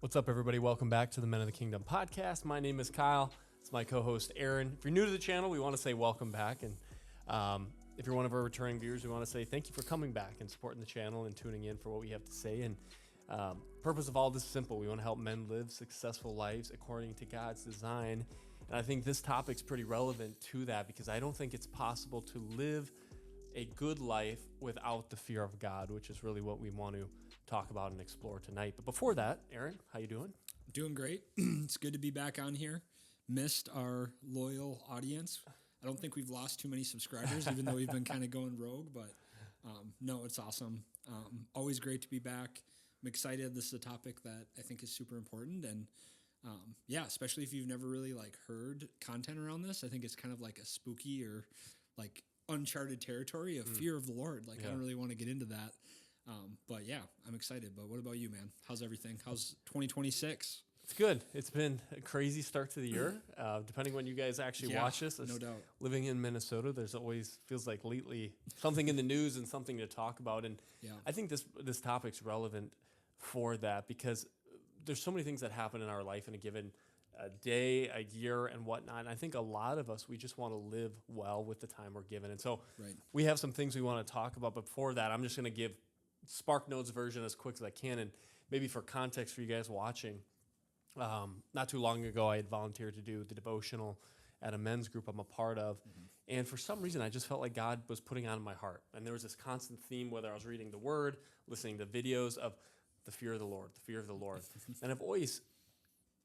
What's up, everybody? Welcome back to the Men of the Kingdom podcast. My name is Kyle. It's my co-host, Aaron. If you're new to the channel, we want to say welcome back. And if you're one of our returning viewers, we want to say thank you for coming back and supporting the channel and tuning in for what we have to say. And purpose of all this is simple. We want to help men live successful lives according to God's design. And I think this topic's pretty relevant to that because I don't think it's possible to live a good life without the fear of God, which is really what we want to talk about and explore tonight. But before that, Aaron, how you doing? Doing great. It's good to be back on here. Missed our loyal audience. I don't think we've lost too many subscribers, even though we've been kind of going rogue, but no, it's awesome. Always great to be back. I'm excited. This is a topic that I think is super important. And yeah, especially if you've never really heard content around this, I think it's kind of like a spooky or like uncharted territory of fear of the Lord. I don't really want to get into that. But yeah, I'm excited. But what about you, man? How's everything? How's 2026? It's good. It's been a crazy start to the year. Depending when you guys actually watch this, no doubt. Living in Minnesota, there's always feels like lately something in the news and something to talk about. And I think this topic's relevant for that because there's so many things that happen in our life in a given day, a year, and whatnot. And I think a lot of us, we just want to live well with the time we're given. And so we have some things we want to talk about. But before that, I'm just going to give SparkNotes version as quick as I can. And maybe for context for you guys watching, not too long ago, I had volunteered to do the devotional at a men's group I'm a part of. And for some reason, I just felt like God was putting on my heart. And there was this constant theme, whether I was reading the word, listening to videos of the fear of the Lord, the fear of the Lord. And I've always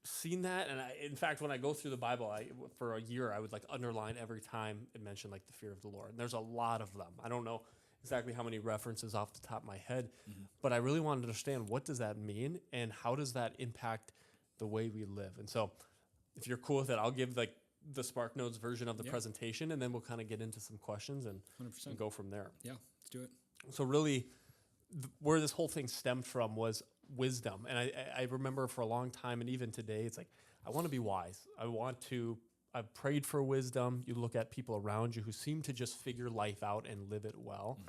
seen that. And in fact, when I go through the Bible, for a year, I would underline every time it mentioned the fear of the Lord. And there's a lot of them. I don't know exactly how many references off the top of my head, but I really wanted to understand what does that mean and how does that impact the way we live. And so if you're cool with it, I'll give the SparkNotes version of the presentation, and then we'll kind of get into some questions and go from there. Yeah, let's do it. So really, where this whole thing stemmed from was wisdom. And I remember for a long time, and even today, it's like, I want to be wise. I've prayed for wisdom. You look at people around you who seem to just figure life out and live it well.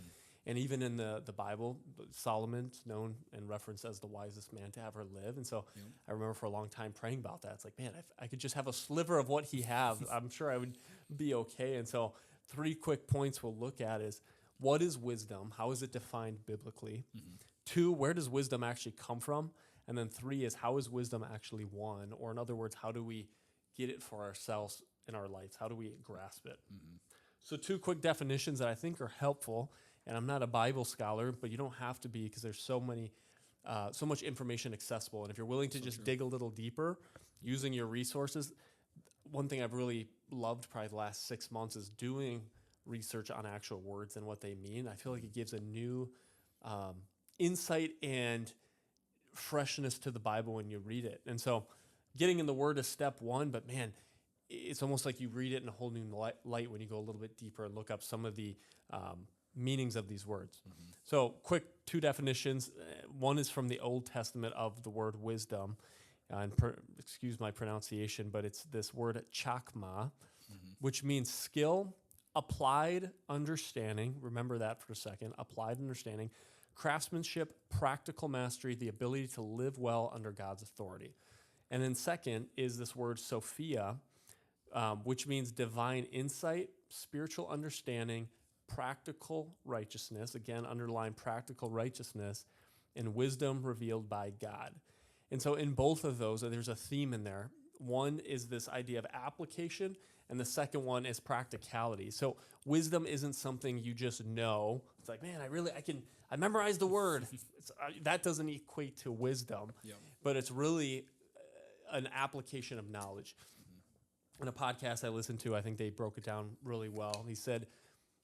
And even in the Bible, Solomon's known and referenced as the wisest man to ever live. And so I remember for a long time praying about that. It's like, man, if I could just have a sliver of what he has, I'm sure I would be okay. And so 3 quick points we'll look at is, what is wisdom? How is it defined biblically? 2, where does wisdom actually come from? And then 3 is, how is wisdom actually won? Or in other words, how do we get it for ourselves in our lives? How do we grasp it? So 2 quick definitions that I think are helpful. And I'm not a Bible scholar, but you don't have to be because there's so much information accessible. And if you're willing to dig a little deeper using your resources, one thing I've really loved probably the last 6 months is doing research on actual words and what they mean. I feel like it gives a new insight and freshness to the Bible when you read it. And so getting in the word is step 1, but man, it's almost like you read it in a whole new light when you go a little bit deeper and look up some of the meanings of these words. So quick 2 definitions. One is from the Old Testament of the word wisdom. And excuse my pronunciation, but it's this word chakma, which means skill, applied understanding. Remember that for a second. Applied understanding, craftsmanship, practical mastery, the ability to live well under God's authority. And then second is this word Sophia, which means divine insight, spiritual understanding, practical righteousness, again, underline practical righteousness, and wisdom revealed by God. And so in both of those, there's a theme in there. One is this idea of application, and the second one is practicality. So wisdom isn't something you just know. It's like, man, I memorized the word. That doesn't equate to wisdom, but it's really an application of knowledge. In a podcast I listened to, I think they broke it down really well. He said,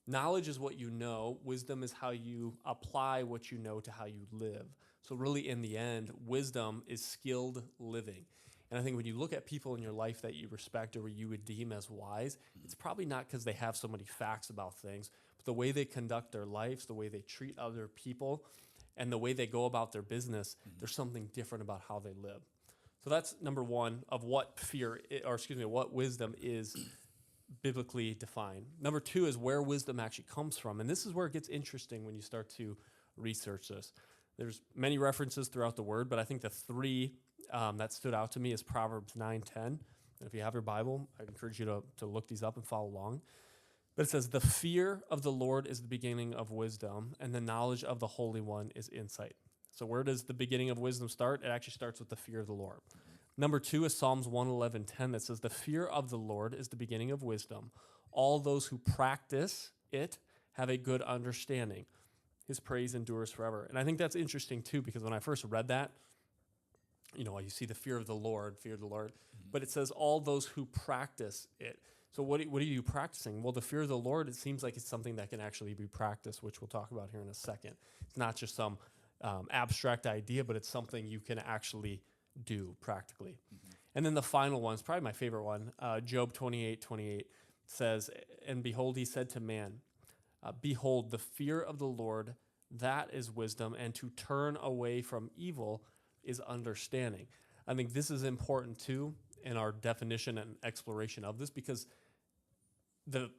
knowledge is what you know. Wisdom is how you apply what you know to how you live. So really, in the end, wisdom is skilled living. And I think when you look at people in your life that you respect or you would deem as wise, it's probably not because they have so many facts about things, but the way they conduct their lives, the way they treat other people, and the way they go about their business, there's something different about how they live. So that's number 1 of what what wisdom is biblically defined. Number 2 is where wisdom actually comes from. And this is where it gets interesting when you start to research this. There's many references throughout the word, but I think the 3 that stood out to me is Proverbs 9:10. And if you have your Bible, I encourage you to look these up and follow along. But it says, "The fear of the Lord is the beginning of wisdom, and the knowledge of the Holy One is insight." So where does the beginning of wisdom start? It actually starts with the fear of the Lord. Number 2 is Psalms 111:10 that says, "The fear of the Lord is the beginning of wisdom. All those who practice it have a good understanding. His praise endures forever." And I think that's interesting too, because when I first read that, you see the fear of the Lord, but it says all those who practice it. So what are you practicing? Well, the fear of the Lord, it seems like it's something that can actually be practiced, which we'll talk about here in a second. It's not just some abstract idea, but it's something you can actually do practically. And then the final one is probably my favorite one. Job 28:28 says, "And behold, he said to man, behold, the fear of the Lord, that is wisdom, and to turn away from evil is understanding." I think this is important too in our definition and exploration of this, because the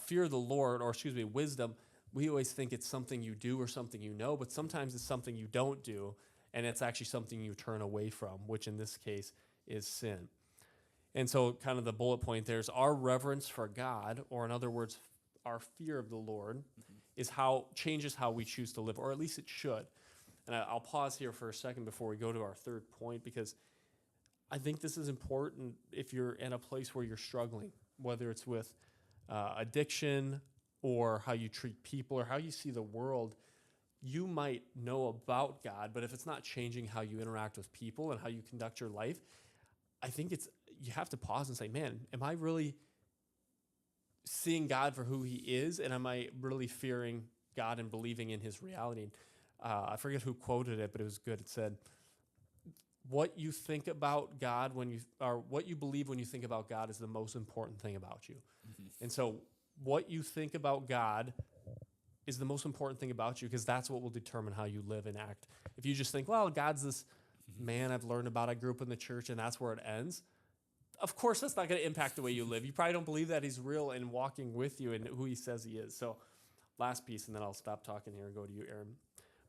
fear of the Lord, wisdom, we always think it's something you do or something you know, but sometimes it's something you don't do, and it's actually something you turn away from, which in this case is sin. And so kind of the bullet point there is our reverence for God, or in other words, our fear of the Lord, changes how we choose to live, or at least it should. And I'll pause here for a second before we go to our third point, because I think this is important if you're in a place where you're struggling, whether it's with addiction or how you treat people or how you see the world. You might know about God, but if it's not changing how you interact with people and how you conduct your life, I think you have to pause and say, man, am I really seeing God for who he is? And am I really fearing God and believing in his reality? I forget who quoted it, but it was good. It said, what you think about God what you believe when you think about God is the most important thing about you. And so what you think about God is the most important thing about you, because that's what will determine how you live and act. If you just think, well, God's this man I've learned about, I grew up in the church, and that's where it ends, of course that's not going to impact the way you live. You probably don't believe that he's real and walking with you and who he says he is. So last piece, and then I'll stop talking here and go to you, Aaron.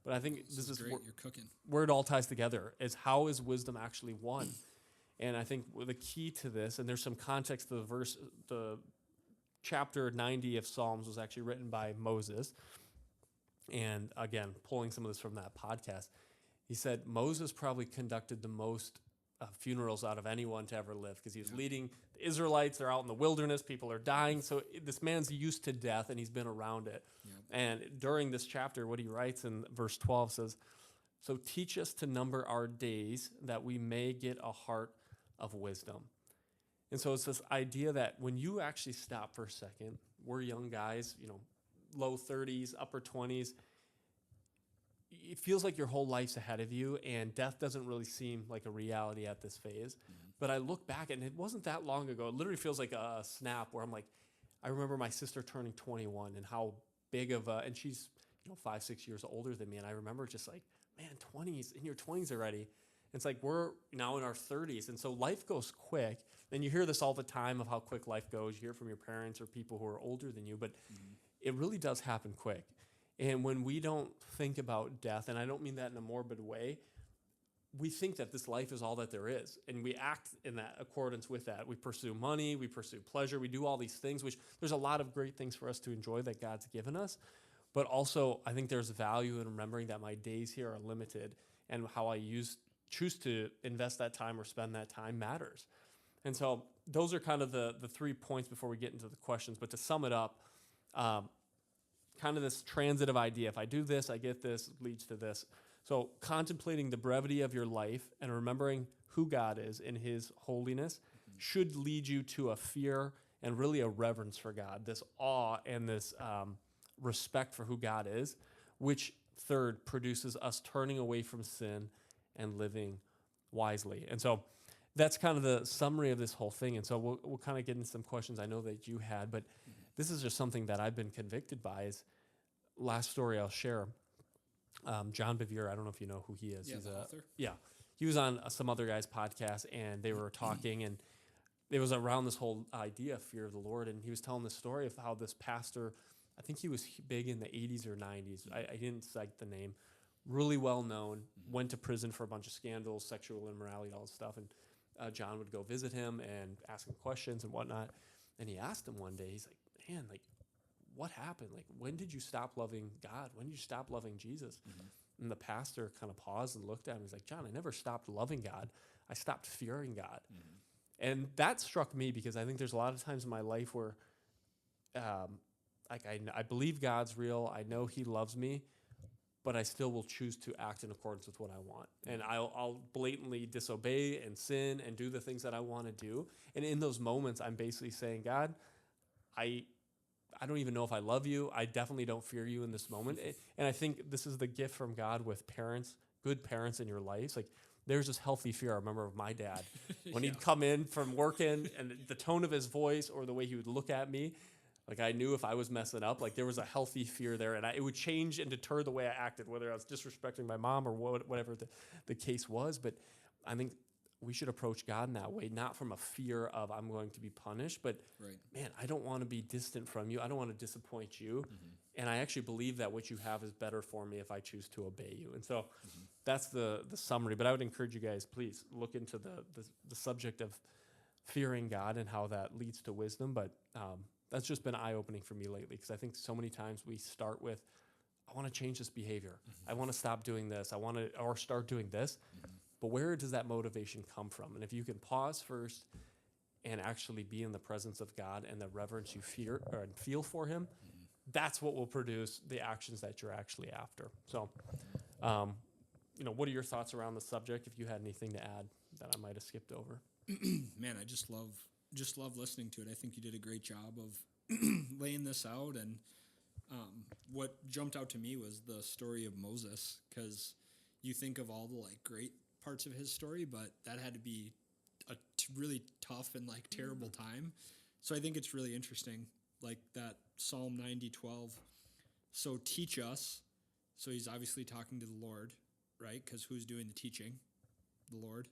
But I think this is great. You're cooking. Where it all ties together is, how is wisdom actually won? And I think the key to this, and there's some context to the verse, the chapter 90 of Psalms was actually written by Moses. And again, pulling some of this from that podcast, he said Moses probably conducted the most funerals out of anyone to ever live, because he was leading the Israelites. They're out in the wilderness. People are dying. So this man's used to death, and he's been around it. And during this chapter, what he writes in verse 12 says, "So teach us to number our days, that we may get a heart of wisdom." And so it's this idea that when you actually stop for a second, we're young guys, low 30s, upper 20s, it feels like your whole life's ahead of you, and death doesn't really seem like a reality at this phase. But I look back, and it wasn't that long ago. It literally feels like a snap where I'm like, I remember my sister turning 21 and how big of and she's 5-6 years older than me, and I remember just like, man, 20s, in your 20s already. It's like we're now in our 30s, and so life goes quick. And you hear this all the time of how quick life goes. You hear it from your parents or people who are older than you, but it really does happen quick. And when we don't think about death, and I don't mean that in a morbid way, we think that this life is all that there is, and we act in that accordance with that. We pursue money, we pursue pleasure, we do all these things, which there's a lot of great things for us to enjoy that God's given us. But also, I think there's value in remembering that my days here are limited, and how I choose to invest that time or spend that time matters. And so those are kind of the 3 points before we get into the questions. But to sum it up, kind of this transitive idea. If I do this, I get this, it leads to this. So contemplating the brevity of your life and remembering who God is in his holiness should lead you to a fear and really a reverence for God, this awe and this respect for who God is, which third produces us turning away from sin and living wisely. And so that's kind of the summary of this whole thing. And so we'll kind of get into some questions I know that you had, but this is just something that I've been convicted by. Is last story I'll share. John Bevere, I don't know if you know who he is. Yeah, He's the author. Yeah, he was on some other guy's podcast, and they were talking, and it was around this whole idea of fear of the Lord. And he was telling the story of how this pastor, I think he was big in the 80s or 90s. I didn't cite the name, really well known, went to prison for a bunch of scandals, sexual immorality, all this stuff. And John would go visit him and ask him questions and whatnot. And he asked him one day, he's like, man, like, what happened? Like, when did you stop loving God? When did you stop loving Jesus? And the pastor kind of paused and looked at him. He's like, John, I never stopped loving God. I stopped fearing God. And that struck me because I think there's a lot of times in my life where like I believe God's real. I know he loves me, but I still will choose to act in accordance with what I want. And I'll blatantly disobey and sin and do the things that I want to do. And in those moments, I'm basically saying, God, I don't even know if I love you. I definitely don't fear you in this moment. And I think this is the gift from God with parents, good parents in your life. Like there's this healthy fear. I remember of my dad when he'd come in from working and the tone of his voice or the way he would look at me, like I knew if I was messing up, like there was a healthy fear there, and it would change and deter the way I acted, whether I was disrespecting my mom or whatever the case was. But I think we should approach God in that way, not from a fear of I'm going to be punished, but man, I don't want to be distant from you. I don't want to disappoint you. And I actually believe that what you have is better for me if I choose to obey you. And so that's the summary. But I would encourage you guys, please look into the subject of fearing God and how that leads to wisdom. But that's just been eye-opening for me lately, because I think so many times we start with, I want to change this behavior. I want to stop doing this. Or start doing this. But where does that motivation come from? And if you can pause first and actually be in the presence of God and the reverence you fear or feel for him, that's what will produce the actions that you're actually after. So, what are your thoughts around the subject? If you had anything to add that I might have skipped over. Man, I just love listening to it. I think you did a great job of laying this out. And what jumped out to me was the story of Moses, because you think of all the great parts of his story, but that had to be a really tough and terrible time. So I think it's really interesting, like that Psalm 90:12. So teach us. So he's obviously talking to the Lord, right? Because who's doing the teaching? The Lord.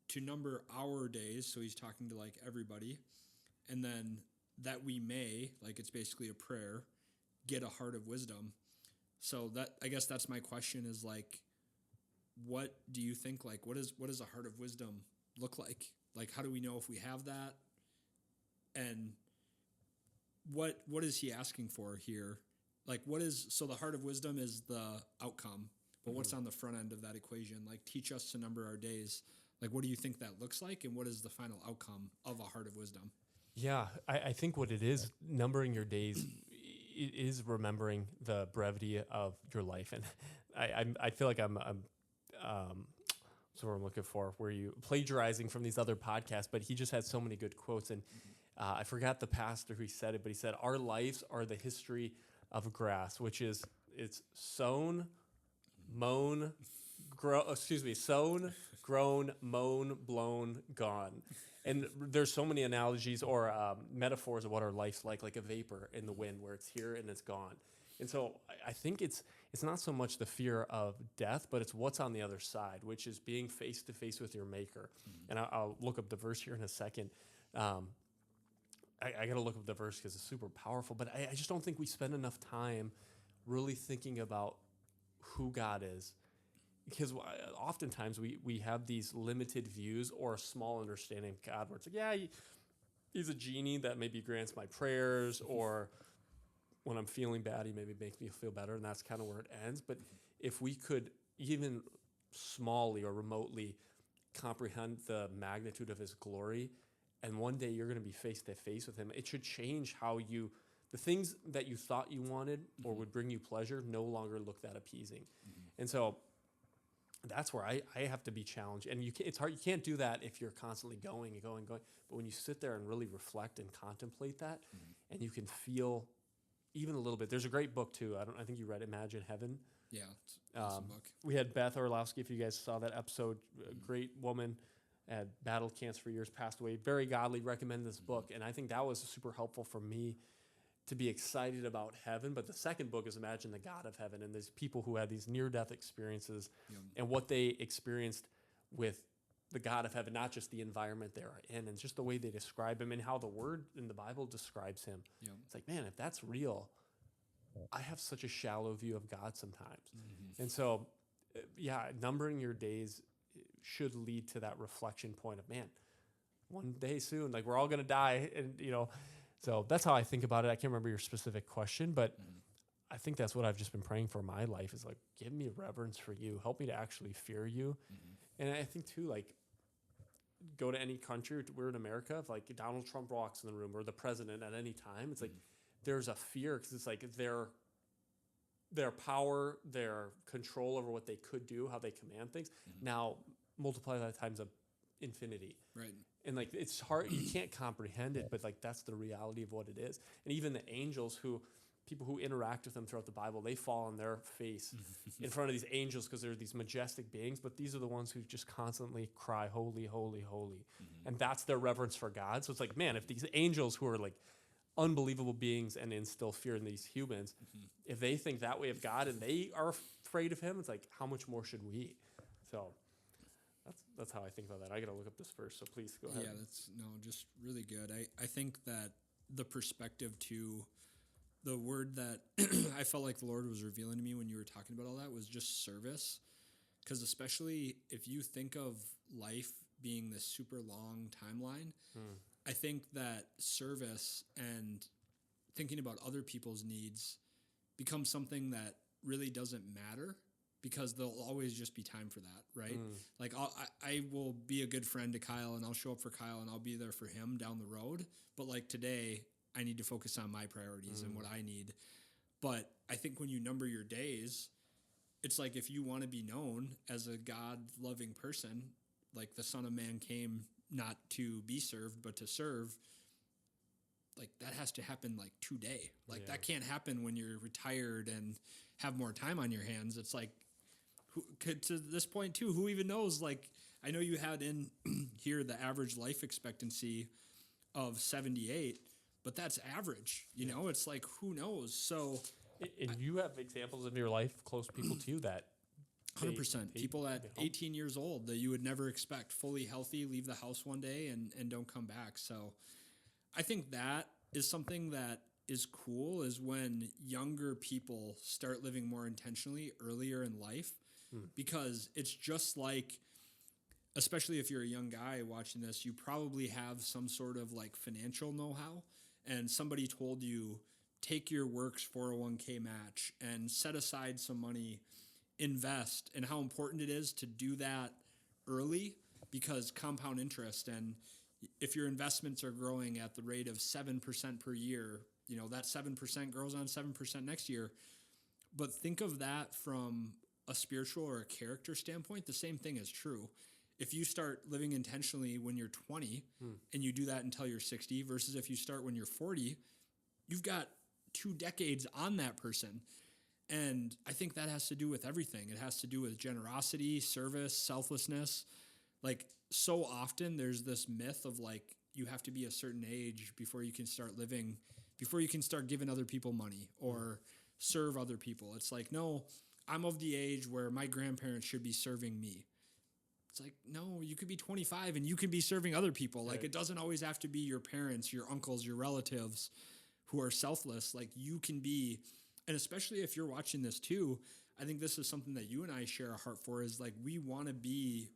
To number our days. So he's talking to everybody. And then that we may, it's basically a prayer, get a heart of wisdom. So I guess that's my question is what do you think, what does a heart of wisdom look like? How do we know if we have that? And what is he asking for here? So the heart of wisdom is the outcome, but what's on the front end of that equation? Teach us to number our days. What do you think that looks like? And what is the final outcome of a heart of wisdom? Yeah, I think what it is, numbering your days, is remembering the brevity of your life. And I feel like I'm so what I'm looking for, where you plagiarizing from these other podcasts, but he just had so many good quotes. And I forgot the pastor who said it, but he said, our lives are the history of grass, which is it's sown, grown, mown, blown, gone. And there's so many analogies or metaphors of what our life's like a vapor in the wind, where it's here and it's gone. And so I think it's not so much the fear of death, but it's what's on the other side, which is being face to face with your maker. And I'll look up the verse here in a second. I got to look up the verse because it's super powerful, but I just don't think we spend enough time really thinking about who God is. Because oftentimes we have these limited views or a small understanding of God, where it's he's a genie that maybe grants my prayers, or when I'm feeling bad, he maybe makes me feel better, and that's kind of where it ends. But if we could even smallly or remotely comprehend the magnitude of his glory, and one day you're going to be face to face with him, it should change how the things that you thought you wanted or would bring you pleasure no longer look that appeasing. And so that's where I have to be challenged. And it's hard. You can't do that if you're constantly going and going and going. But when you sit there and really reflect and contemplate that, and you can feel even a little bit. There's a great book too. I think you read Imagine Heaven. Yeah, it's an awesome book. We had Beth Orlowski, if you guys saw that episode, a great woman, had battled cancer for years, passed away. Very godly, recommended this book. And I think that was super helpful for me to be excited about heaven. But the second book is Imagine the God of Heaven. And there's people who had these near-death experiences and what they experienced with the God of heaven, not just the environment they're in, and just the way they describe him and how the word in the Bible describes him. It's like, man, if that's real, I have such a shallow view of God sometimes. And so, yeah, numbering your days should lead to that reflection point of, man, one day soon, like we're all going to die. And, so that's how I think about it. I can't remember your specific question, but I think that's what I've just been praying for my life is like, give me reverence for you. Help me to actually fear you. And I think too, like, go to any country, we're in America, if like Donald Trump walks in the room or the president at any time, it's like there's a fear because it's like their power, their control over what they could do, how they command things. Now multiply that times infinity. Right. And like it's hard, you can't comprehend it, but like that's the reality of what it is. And even the angels people who interact with them throughout the Bible, they fall on their face in front of these angels because they're these majestic beings, but these are the ones who just constantly cry, holy, holy, holy. And that's their reverence for God. So it's like, man, if these angels who are like unbelievable beings and instill fear in these humans, if they think that way of God and they are afraid of him, it's like, how much more should we? So that's how I think about that. I got to look up this verse, so please go ahead. Yeah, that's just really good. I think that the perspective to the word that I felt like the Lord was revealing to me when you were talking about all that was just service. Because especially if you think of life being this super long timeline, I think that service and thinking about other people's needs becomes something that really doesn't matter because there'll always just be time for that, right? Like I will be a good friend to Kyle and I'll show up for Kyle and I'll be there for him down the road. But like today, I need to focus on my priorities and what I need. But I think when you number your days, it's like if you want to be known as a God-loving person, like the Son of Man came not to be served, but to serve, like that has to happen like today. Like that can't happen when you're retired and have more time on your hands. It's like, to this point too, who even knows? Like I know you had in here the average life expectancy of 78, but that's average, know, it's like, who knows? So, and you have examples in your life, close people to you that 100% people at 18 years old that you would never expect, fully healthy, leave the house one day and don't come back. So I think that is something that is cool is when younger people start living more intentionally earlier in life, because it's just like, especially if you're a young guy watching this, you probably have some sort of like financial know-how. And somebody told you, take your works 401k match and set aside some money, invest, and how important it is to do that early because compound interest. And if your investments are growing at the rate of 7% per year, that 7% grows on 7% next year. But think of that from a spiritual or a character standpoint. The same thing is true. If you start living intentionally when you're 20 and you do that until you're 60 versus if you start when you're 40, you've got 2 decades on that person. And I think that has to do with everything. It has to do with generosity, service, selflessness. Like so often there's this myth of like, you have to be a certain age before you can start living, before you can start giving other people money or serve other people. It's like, no, I'm of the age where my grandparents should be serving me. It's like, no, you could be 25 and you can be serving other people. Like, it doesn't always have to be your parents, your uncles, your relatives who are selfless. Like, you can be, and especially if you're watching this too, I think this is something that you and I share a heart for is like, we want to be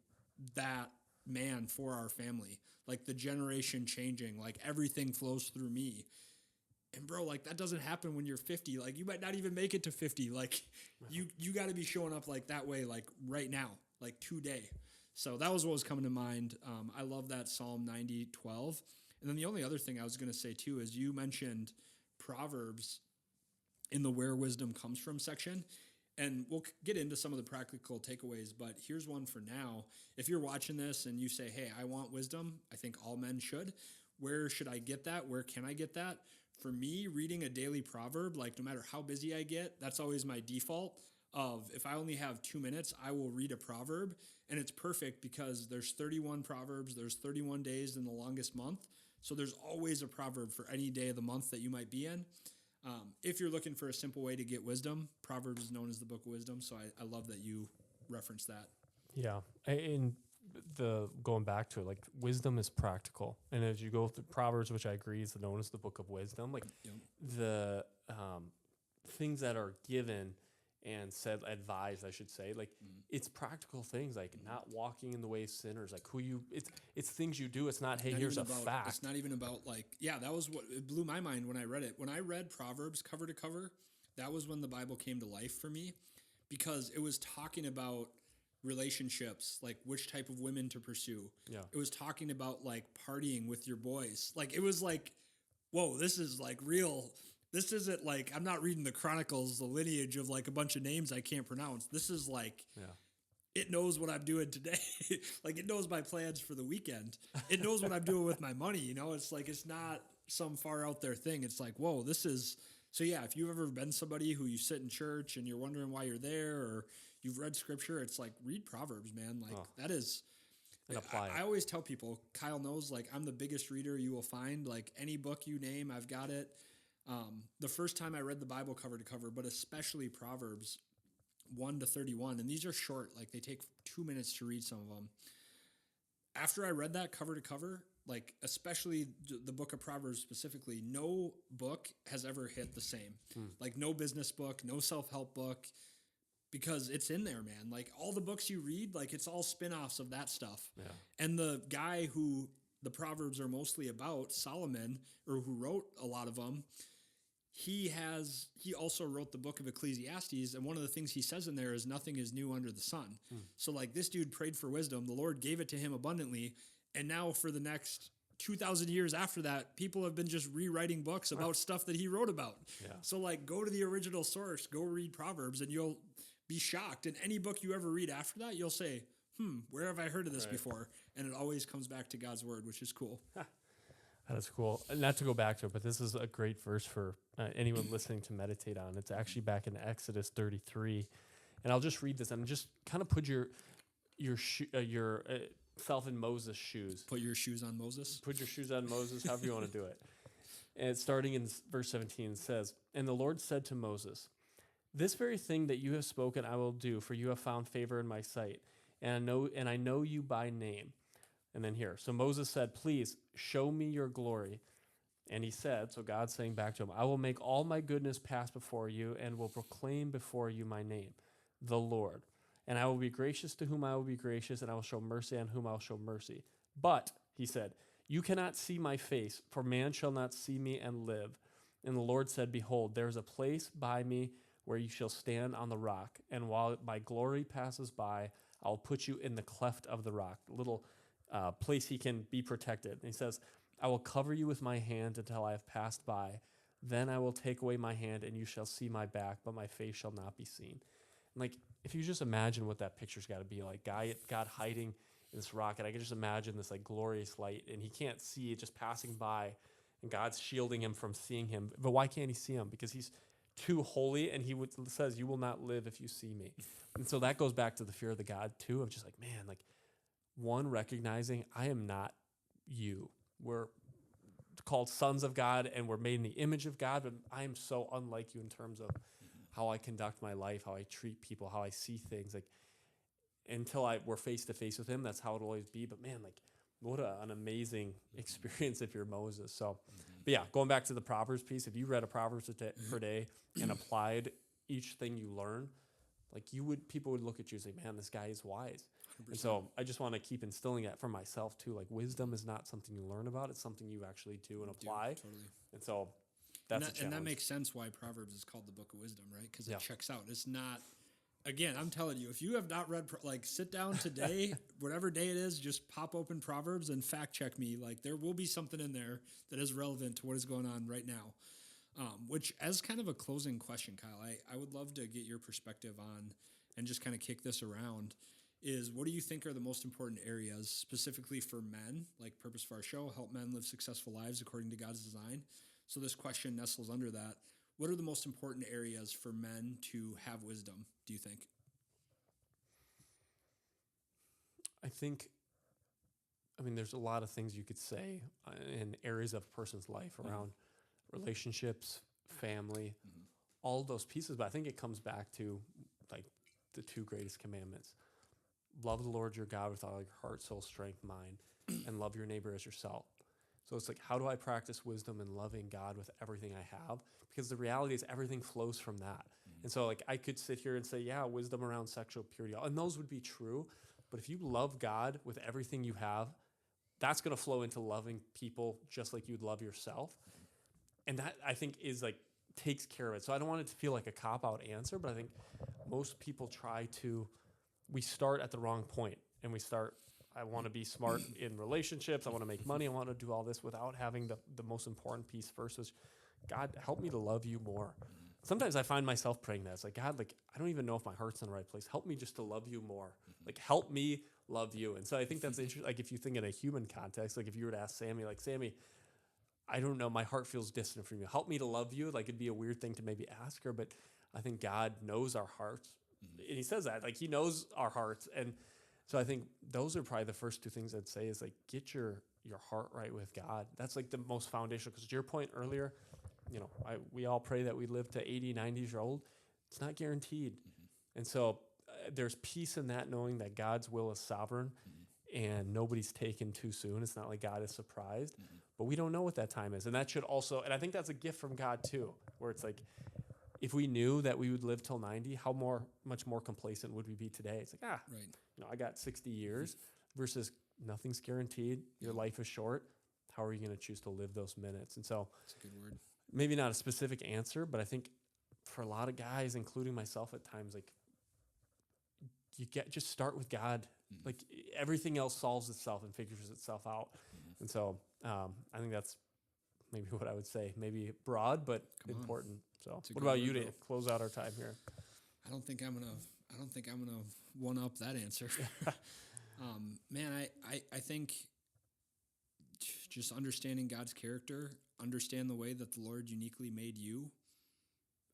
that man for our family. Like, the generation changing, like, everything flows through me. And bro, like that doesn't happen when you're 50. Like you might not even make it to 50. Like you got to be showing up like that way, like right now, like today. So that was what was coming to mind. I love that Psalm 90:12. And then the only other thing I was going to say too is you mentioned Proverbs in the Where Wisdom Comes From section. And we'll get into some of the practical takeaways, but here's one for now. If you're watching this and you say, hey, I want wisdom, I think all men should. Where should I get that? Where can I get that? For me, reading a daily proverb, like no matter how busy I get, that's always my default of if I only have 2 minutes, I will read a proverb. And it's perfect because there's 31 proverbs, there's 31 days in the longest month. So there's always a proverb for any day of the month that you might be in. If you're looking for a simple way to get wisdom, Proverbs is known as the book of wisdom. So I love that you reference that. Yeah. And going back to it, like wisdom is practical. And as you go through Proverbs, which I agree is known as the book of wisdom, like the things that are given and said, advised, I should say, like it's practical things, like not walking in the way of sinners, like it's things you do. It's not, hey, Not here's a even about, fact. It's not even about like, yeah, that was what it blew my mind when I read it. When I read Proverbs cover to cover, that was when the Bible came to life for me, because it was talking about relationships, like which type of women to pursue. Yeah. It was talking about like partying with your boys. Like it was like, whoa, this is like real. This isn't like, I'm not reading the Chronicles, the lineage of like a bunch of names I can't pronounce. This is like, Yeah. it knows what I'm doing today. Like it knows my plans for the weekend. It knows what I'm doing with my money. You know, it's like, it's not some far out there thing. It's like, whoa, this is, so yeah, if you've ever been somebody who you sit in church and you're wondering why you're there, or you've read scripture, it's like, read Proverbs, man. Like that is, And apply I it. always tell people, Kyle knows, like I'm the biggest reader you will find. Like any book you name, I've got it. The first time I read the Bible cover to cover, but especially Proverbs 1 to 31, and these are short, like they take 2 minutes to read some of them. After I read that cover to cover, like especially the book of Proverbs specifically, no book has ever hit the same. Like no business book, no self-help book, because it's in there, man. Like all the books you read, like it's all spin-offs of that stuff. Yeah. And the guy who the Proverbs are mostly about, Solomon, or who wrote a lot of them, he also wrote the book of Ecclesiastes, and one of the things he says in there is nothing is new under the sun. So like this dude prayed for wisdom, the Lord gave it to him abundantly, and now for the next 2,000 years after that, people have been just rewriting books about stuff that he wrote about. Yeah. So like go to the original source, go read Proverbs, and you'll be shocked. And any book you ever read after that, you'll say, where have I heard of this before? And it always comes back to God's word, which is cool. That's cool. And not to go back to it, but this is a great verse for anyone listening to meditate on. It's actually back in Exodus 33, and I'll just read this and just kind of put yourself in Moses' shoes. Put your shoes on Moses. Put your shoes on Moses, however you want to do it. And it's starting in verse 17, it says, "And the Lord said to Moses, 'This very thing that you have spoken I will do, for you have found favor in my sight, and I know you by name.'" And then here, so Moses said, "Please show me your glory." And he said, so God's saying back to him, "I will make all my goodness pass before you and will proclaim before you my name, the Lord. And I will be gracious to whom I will be gracious, and I will show mercy on whom I will show mercy. But," he said, "you cannot see my face, for man shall not see me and live." And the Lord said, "Behold, there is a place by me where you shall stand on the rock. And while my glory passes by, I will put you in the cleft of the rock," little place he can be protected. And he says, "I will cover you with my hand until I have passed by. Then I will take away my hand, and you shall see my back, but my face shall not be seen." And like, if you just imagine what that picture's got to be like, God hiding in this rock, and I can just imagine this like glorious light, and he can't see it, just passing by, and God's shielding him from seeing him. But why can't he see him? Because he's too holy, and says, "You will not live if you see me." And so that goes back to the fear of the God too, of just like, man, like one, recognizing I am not you. We're called sons of God, and we're made in the image of God, but I am so unlike you in terms of how I conduct my life, how I treat people, how I see things. Like until we're face to face with him, that's how it'll always be. But man, like what an amazing experience if you're Moses. So, but yeah, going back to the Proverbs piece, if you read a Proverbs per day and applied each thing you learn, like people would look at you and say, "Man, this guy is wise." 100%. And so I just want to keep instilling that for myself too. Like wisdom is not something you learn about; it's something you actually do and apply. Totally. And so that's a challenge. And that makes sense why Proverbs is called the book of wisdom, right? Because Yeah. it checks out. It's not. Again, I'm telling you, if you have not read, sit down today, whatever day it is, just pop open Proverbs and fact check me. Like there will be something in there that is relevant to what is going on right now. Which, as kind of a closing question, Kyle, I would love to get your perspective on, and just kind of kick this around, is what do you think are the most important areas specifically for men, like purpose for our show, help men live successful lives according to God's design? So this question nestles under that. What are the most important areas for men to have wisdom, do you think? I mean, there's a lot of things you could say in areas of a person's life around relationships, family, all those pieces. But I think it comes back to like the two greatest commandments. Love the Lord your God with all your heart, soul, strength, mind, and love your neighbor as yourself. So it's like, how do I practice wisdom and loving God with everything I have? Because the reality is everything flows from that. And so like I could sit here and say, yeah, wisdom around sexual purity, and those would be true. But if you love God with everything you have, that's going to flow into loving people just like you'd love yourself. And that I think is like takes care of it. So I don't want it to feel like a cop-out answer, but I think most people we start at the wrong point and we start, I want to be smart in relationships. I want to make money. I want to do all this without having the most important piece first, which God, help me to love you more. Sometimes I find myself praying that. It's like, God, like, I don't even know if my heart's in the right place. Help me just to love you more. Like, help me love you. And so I think that's interesting. Like, if you think in a human context, like if you were to ask Sammy, like, Sammy, I don't know, my heart feels distant from you. Help me to love you. Like, it'd be a weird thing to maybe ask her, but I think God knows our hearts. And he says that, like, he knows our hearts. And so I think those are probably the first two things I'd say is like, get your heart right with God. That's like the most foundational, because to your point earlier, you know, we all pray that we live to 80, 90 years old. It's not guaranteed. And so there's peace in that, knowing that God's will is sovereign and nobody's taken too soon. It's not like God is surprised, but we don't know what that time is. And that should also, and I think that's a gift from God too, where it's like, if we knew that we would live till 90, much more complacent would we be today? It's like, Right. you know, I got 60 years versus nothing's guaranteed. Your life is short. How are you going to choose to live those minutes? And so That's a good word. maybe not a specific answer, but I think for a lot of guys, including myself at times, like just start with God. Like everything else solves itself and figures itself out. And so I think that's maybe what I would say. Maybe broad, but important. So what about you to close out our time here? I don't think I'm gonna one up that answer. Man, I think just understanding God's character, understand the way that the Lord uniquely made you.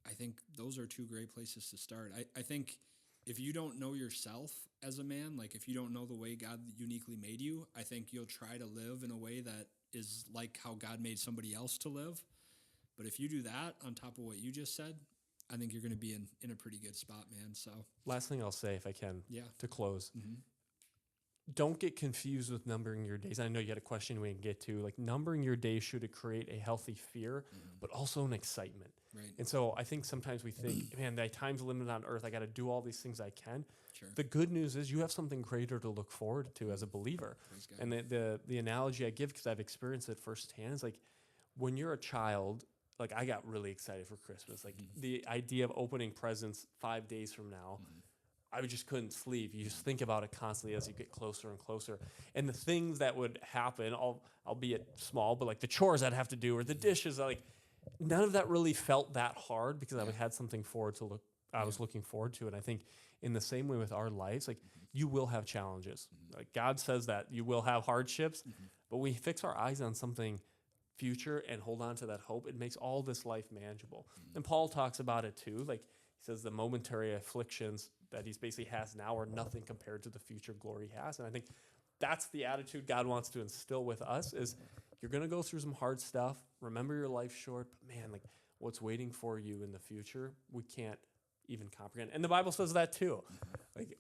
I think those are two great places to start. I think if you don't know yourself as a man, like if you don't know the way God uniquely made you, I think you'll try to live in a way that is like how God made somebody else to live. But if you do that on top of what you just said, I think you're going to be in a pretty good spot, man. So last thing I'll say, if I can, to close, Mm-hmm. don't get confused with numbering your days. I know you had a question we can get to. Like numbering your days should create a healthy fear, but also an excitement. Right. And so I think sometimes we think, man, my time's limited on earth. I got to do all these things I can. Sure. The good news is you have something greater to look forward to as a believer. Praise God. And the analogy I give, because I've experienced it firsthand, is like when you're a child, like I got really excited for Christmas. Like the idea of opening presents 5 days from now, I just couldn't sleep. You just think about it constantly as you get closer and closer. And the things that would happen, albeit small, but like the chores I'd have to do or the dishes, like none of that really felt that hard because I had something I was looking forward to. And I think in the same way with our lives, like you will have challenges. Like God says that you will have hardships, but we fix our eyes on something future and hold on to that hope, it makes all this life manageable. And Paul talks about it too. Like he says the momentary afflictions that he's basically has now are nothing compared to the future glory he has. And I think that's the attitude God wants to instill with us is you're going to go through some hard stuff. Remember your life's short, but man, like what's waiting for you in the future, we can't even comprehend. And the Bible says that too. Like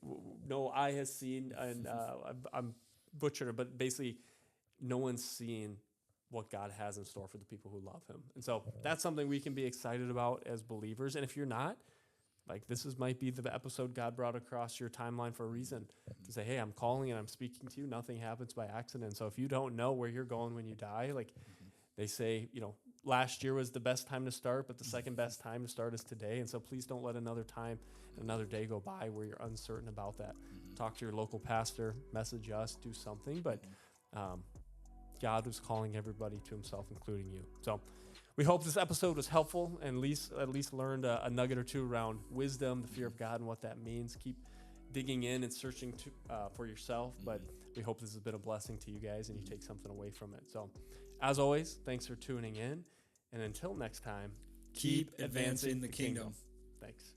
no eye has seen, and I'm butchering it, but basically no one's seen what God has in store for the people who love him. And so that's something we can be excited about as believers. And if you're not, like might be the episode God brought across your timeline for a reason to say, hey, I'm calling and I'm speaking to you. Nothing happens by accident. So if you don't know where you're going when you die, like they say, you know, last year was the best time to start, but the second best time to start is today. And so please don't let another time, another day go by where you're uncertain about that. Talk to your local pastor, message us, do something. But God was calling everybody to himself, including you. So we hope this episode was helpful and at least learned a nugget or two around wisdom, the fear of God, and what that means. Keep digging in and searching for yourself. But we hope this has been a blessing to you guys and you take something away from it. So as always, thanks for tuning in. And until next time, keep advancing the kingdom. Thanks.